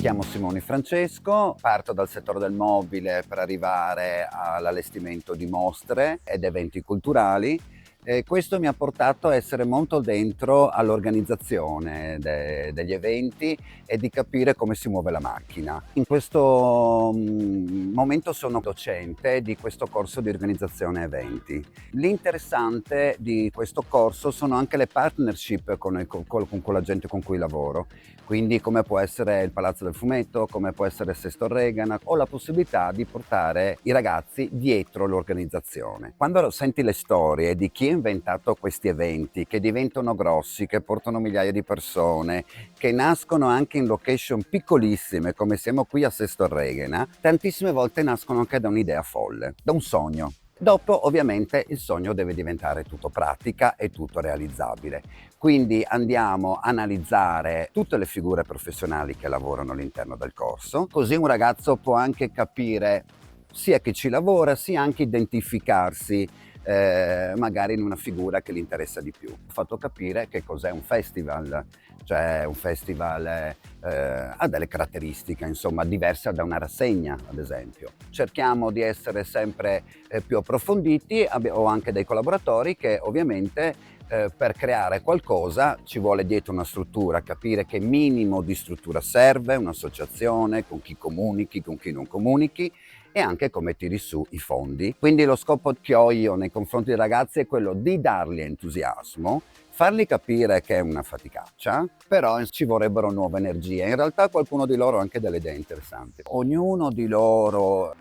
chiamo Simone Francesco, parto dal settore del mobile per arrivare all'allestimento di mostre ed eventi culturali. E questo mi ha portato a essere molto dentro all'organizzazione degli eventi e di capire come si muove la macchina. In questo momento sono docente di questo corso di organizzazione eventi. L'interessante di questo corso sono anche le partnership con la gente con cui lavoro, quindi come può essere il Palazzo del Fumetto, come può essere Sesto Regan. Ho la possibilità di portare i ragazzi dietro l'organizzazione. Quando senti le storie di chi ha inventato questi eventi, che diventano grossi, che portano migliaia di persone, che nascono anche in location piccolissime come siamo qui a Sesto Regan, tantissime volte nascono anche da un'idea folle, da un sogno. Dopo ovviamente il sogno deve diventare tutto pratica e tutto realizzabile. Quindi andiamo a analizzare tutte le figure professionali che lavorano all'interno del corso, così un ragazzo può anche capire sia chi ci lavora, sia anche identificarsi magari in una figura che gli interessa di più. Ho fatto capire che cos'è un festival, cioè un festival ha delle caratteristiche insomma diverse da una rassegna, ad esempio. Cerchiamo di essere sempre più approfonditi, ho anche dei collaboratori che ovviamente per creare qualcosa ci vuole dietro una struttura, capire che minimo di struttura serve, un'associazione, con chi comunichi, con chi non comunichi e anche come tiri su i fondi. Quindi lo scopo che ho io nei confronti dei ragazzi è quello di dargli entusiasmo, fargli capire che è una faticaccia, però ci vorrebbero nuove energie. In realtà qualcuno di loro ha anche delle idee interessanti. Ognuno di loro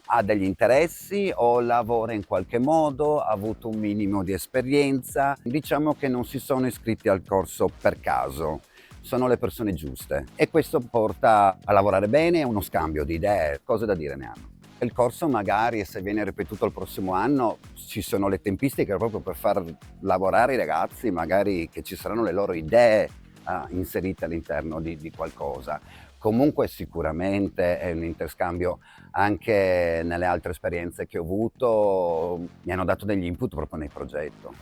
ha degli interessi o lavora in qualche modo, ha avuto un minimo di esperienza. Diciamo che non si sono iscritti al corso per caso, sono le persone giuste e questo porta a lavorare bene e a uno scambio di idee, cose da dire ne hanno. Il corso magari, se viene ripetuto il prossimo anno, ci sono le tempistiche proprio per far lavorare i ragazzi, magari che ci saranno le loro idee inserite all'interno di qualcosa. Comunque sicuramente è un interscambio, anche nelle altre esperienze che ho avuto mi hanno dato degli input proprio nel progetto.